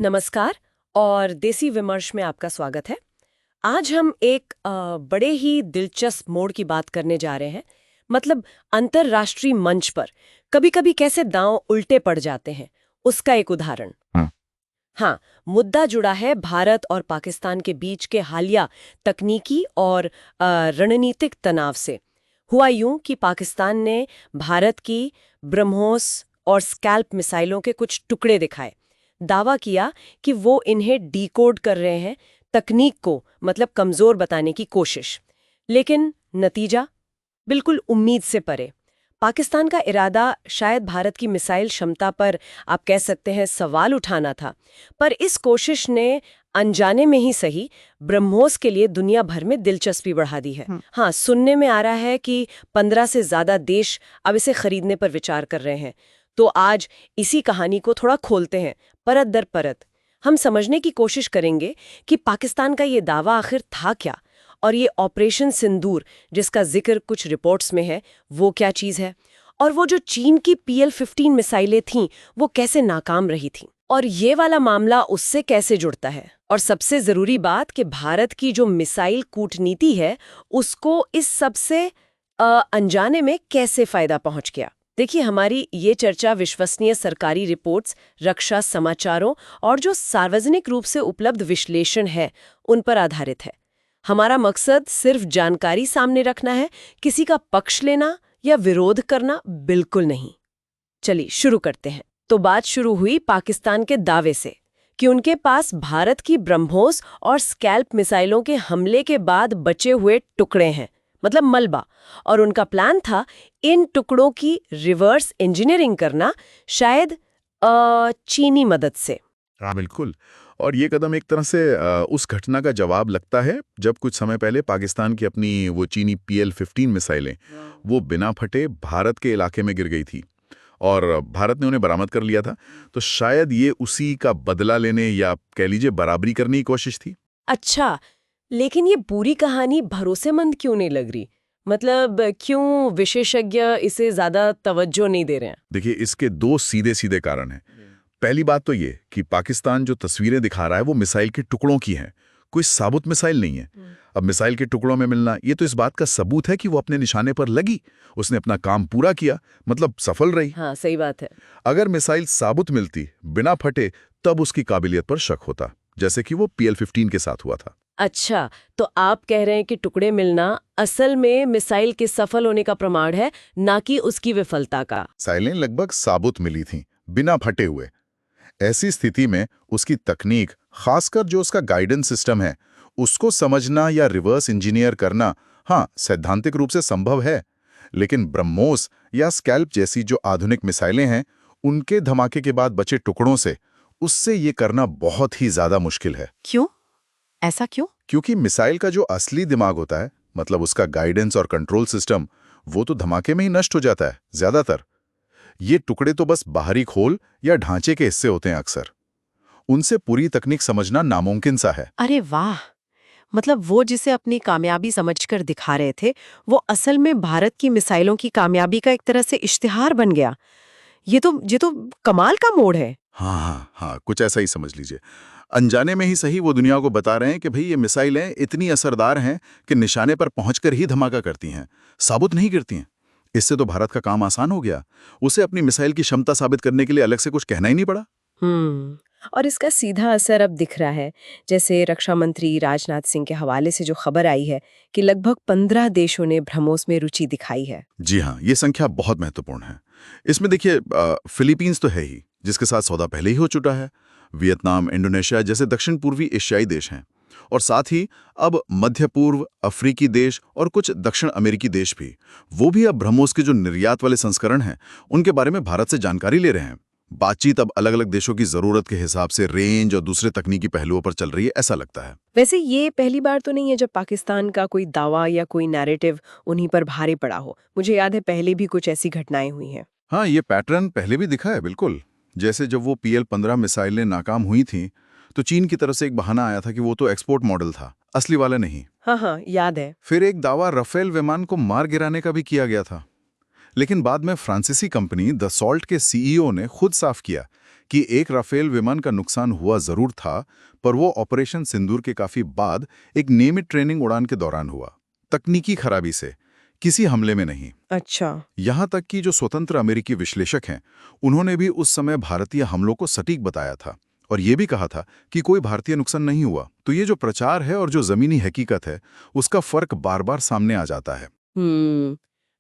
नमस्कार और देसी विमर्श में आपका स्वागत है। आज हम एक बड़े ही दिलचस्प मोड़ की बात करने जा रहे हैं। मतलब अंतर्राष्ट्रीय मंच पर कभी-कभी कैसे दांव उल्टे पड़ जाते हैं, उसका एक उदाहरण। हाँ। हाँ, मुद्दा जुड़ा है भारत और पाकिस्तान के बीच के हालिया तकनीकी और रणनीतिक तनाव से। हुआ यूं कि पाकिस्तान ने भारत की ब्रह्मोस और स्कैल्प मिसाइलों के कुछ टुकड़े दिखाए। दावा किया कि वो इन्हें डिकोड कर रहे हैं, तकनीक को मतलब कमजोर बताने की कोशिश। लेकिन नतीजा बिल्कुल उम्मीद से परे। पाकिस्तान का इरादा शायद भारत की मिसाइल क्षमता पर आप कह सकते हैं सवाल उठाना था, पर इस कोशिश ने अनजाने में ही सही ब्रह्मोस के लिए दुनिया भर में दिलचस्पी बढ़ा दी है। हाँ, सुनने में आ रहा है कि 15 से ज्यादा देश अब इसे खरीदने पर विचार कर रहे हैं। तो आज इसी कहानी को थोड़ा खोलते हैं, परत दर परत। हम समझने की कोशिश करेंगे कि पाकिस्तान का ये दावा आखिर था क्या, और ये ऑपरेशन सिंदूर जिसका जिक्र कुछ रिपोर्ट्स में है, वो क्या चीज़ है, और वो जो चीन की PL-15 मिसाइलें थीं, वो कैसे नाकाम रही थीं, और ये वाला मामला उससे कैसे जुड़ता है। और सबसे ज़रूरी बात कि भारत की जो मिसाइल कूटनीति है, उसको इस सबसे अनजाने में कैसे फ़ायदा पहुंच गया। देखिए, हमारी ये चर्चा विश्वसनीय सरकारी रिपोर्ट्स, रक्षा समाचारों और जो सार्वजनिक रूप से उपलब्ध विश्लेषण है, उन पर आधारित है। हमारा मकसद सिर्फ जानकारी सामने रखना है, किसी का पक्ष लेना या विरोध करना बिल्कुल नहीं। चलिए शुरू करते हैं। तो बात शुरू हुई पाकिस्तान के दावे से कि उनके पास भारत की ब्रह्मोस और स्कैल्प मिसाइलों के हमले के बाद बचे हुए टुकड़े हैं, मतलब मलबा, और उनका प्लान था इन टुकड़ों की रिवर्स इंजीनियरिंग करना, शायद चीनी मदद से। हाँ, बिल्कुल। और ये कदम एक तरह से उस घटना का जवाब लगता है जब कुछ समय पहले पाकिस्तान की अपनी वो चीनी PL-15 मिसाइलें वो बिना फटे भारत के इलाके में गिर गई थी और भारत ने उन्हें बरामद कर लिया था। तो शायद ये उसी का बदला लेने या कह लीजिए बराबरी करने की कोशिश थी। अच्छा, लेकिन ये पूरी कहानी भरोसेमंद क्यों नहीं लग रही? मतलब क्यों विशेषज्ञ इसे ज्यादा तवज्जो नहीं दे रहे हैं? देखिए, इसके दो सीधे सीधे कारण हैं। पहली बात तो ये कि पाकिस्तान जो तस्वीरें दिखा रहा है वो मिसाइल के टुकड़ों की हैं, कोई साबुत मिसाइल नहीं है। अब मिसाइल के टुकड़ों में मिलना ये तो इस बात का सबूत है कि वो अपने निशाने पर लगी, उसने अपना काम पूरा किया, मतलब सफल रही। हाँ, सही बात है। अगर मिसाइल साबुत मिलती, बिना फटे, तब उसकी काबिलियत पर शक होता, जैसे कि वो PL-15 के साथ हुआ था। अच्छा, तो आप कह रहे हैं कि टुकड़े मिलना असल में मिसाइल के सफल होने का प्रमाण है, ना कि उसकी विफलता का। मिसाइलें लगभग साबुत मिली थीं, बिना फटे हुए। ऐसी स्थिति में उसकी तकनीक, खासकर जो उसका गाइडेंस सिस्टम है, उसको समझना या रिवर्स इंजीनियर करना, हाँ, सैद्धांतिक रूप से संभव है। लेकिन ब्रह्मोस या स्कैल्प जैसी जो आधुनिक मिसाइलें हैं, उनके धमाके के बाद बचे टुकड़ों से उससे ये करना बहुत ही ज्यादा मुश्किल है। क्यों? ऐसा क्यों? क्योंकि मिसाइल का जो असली दिमाग होता है, मतलब उसका गाइडेंस और कंट्रोल सिस्टम, वो तो धमाके में ही नष्ट हो जाता है ज्यादातर। ये टुकड़े तो बस बाहरी खोल या ढांचे के हिस्से होते हैं अक्सर। उनसे पूरी तकनीक समझना नामुमकिन सा है। अरे वाह! मतलब वो जिसे अपनी कामयाबी समझकर दिखा रहे थे, वो असल में भारत की मिसाइलों की कामयाबी का एक तरह से इश्तिहार बन गया। ये तो कमाल का मोड़ है। हाँ हाँ हाँ, कुछ ऐसा ही समझ लीजिए। अनजाने में ही सही वो दुनिया को बता रहे हैं कि भाई ये मिसाइलें इतनी असरदार हैं कि निशाने पर पहुंचकर ही धमाका करती हैं, साबुत नहीं गिरती हैं। इससे तो भारत का काम आसान हो गया। उसे अपनी मिसाइल की क्षमता साबित करने के लिए अलग से कुछ कहना ही नहीं पड़ा। और इसका सीधा असर अब दिख रहा है। जैसे रक्षा मंत्री राजनाथ सिंह के हवाले से जो खबर आई है कि लगभग 15 देशों ने ब्रह्मोस में रुचि दिखाई है। जी हाँ, ये संख्या बहुत महत्वपूर्ण है। इसमें देखिए, फिलीपींस तो है ही, जिसके साथ सौदा पहले ही हो चुका है। वियतनाम, इंडोनेशिया जैसे दक्षिण पूर्वी एशियाई देश हैं, और साथ ही अब मध्य पूर्व, अफ्रीकी देश और कुछ दक्षिण अमेरिकी देश भी, वो भी अब ब्रह्मोस के जो निर्यात वाले संस्करण हैं, उनके बारे में भारत से जानकारी ले रहे हैं। बातचीत अब अलग अलग देशों की जरूरत के हिसाब से रेंज और दूसरे तकनीकी पहलुओं पर चल रही है, ऐसा लगता है। वैसे ये पहली बार तो नहीं है जब पाकिस्तान का कोई दावा या कोई नैरेटिव उन्हीं पर भारी पड़ा हो। मुझे याद है पहले भी कुछ ऐसी घटनाएं हुई हैं। हाँ, ये पैटर्न पहले भी दिखा है, बिल्कुल। जैसे जब वो PL-15 मिसाइलें नाकाम हुई थीं, तो चीन की तरफ से एक बहाना आया था कि वो तो एक्सपोर्ट मॉडल था, असली वाला नहीं। हाँ हाँ, याद है। फिर एक दावा राफेल विमान को मार गिराने का भी किया गया था। लेकिन बाद में फ्रांसीसी कंपनी द सॉल्ट के CEO ने खुद साफ किया कि एक राफेल विमान का नुकसान हुआ जरूर था, पर वो ऑपरेशन सिंदूर के काफी बाद एक नियमित ट्रेनिंग उड़ान के दौरान हुआ, तकनीकी खराबी से, किसी हमले में नहीं। अच्छा। यहां तक कि जो स्वतंत्र अमेरिकी विश्लेषक हैं, उन्होंने भी उस समय भारतीय हमलों को सटीक बताया था और ये भी कहा था कि कोई भारतीय नुकसान नहीं हुआ। तो ये जो प्रचार है और जो जमीनी हकीकत है, उसका फर्क बार बार सामने आ जाता है।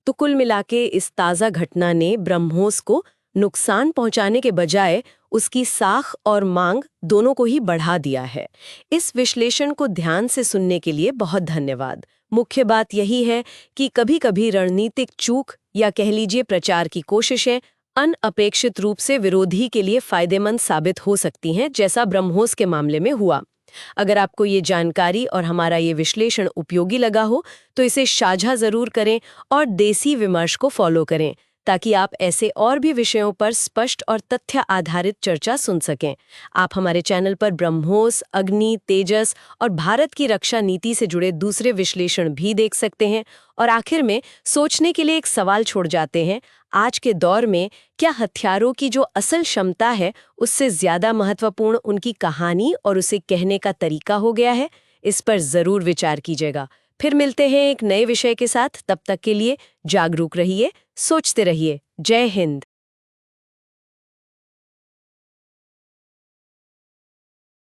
तो कुल मिलाके इस ताज़ा घटना ने ब्रह्मोस को नुकसान पहुंचाने के बजाय उसकी साख और मांग दोनों को ही बढ़ा दिया है। इस विश्लेषण को ध्यान से सुनने के लिए बहुत धन्यवाद। मुख्य बात यही है कि कभी-कभी रणनीतिक चूक या कह लीजिए प्रचार की कोशिशें अनअपेक्षित रूप से विरोधी के लिए फायदेमंद साबित हो सकती हैं, जैसा ब्रह्मोस के मामले में हुआ। अगर आपको ये जानकारी और हमारा ये विश्लेषण उपयोगी लगा हो तो इसे साझा जरूर करें और देसी विमर्श को फॉलो करें, ताकि आप ऐसे और भी विषयों पर स्पष्ट और तथ्य आधारित चर्चा सुन सकें। आप हमारे चैनल पर ब्रह्मोस, अग्नि, तेजस और भारत की रक्षा नीति से जुड़े दूसरे विश्लेषण भी देख सकते हैं। और आखिर में सोचने के लिए एक सवाल छोड़ जाते हैं, आज के दौर में क्या हथियारों की जो असल क्षमता है उससे ज्यादा महत्वपूर्ण उनकी कहानी और उसे कहने का तरीका हो गया है? इस पर जरूर विचार कीजिएगा। फिर मिलते हैं एक नए विषय के साथ। तब तक के लिए जागरूक रहिए, सोचते रहिए। जय हिंद।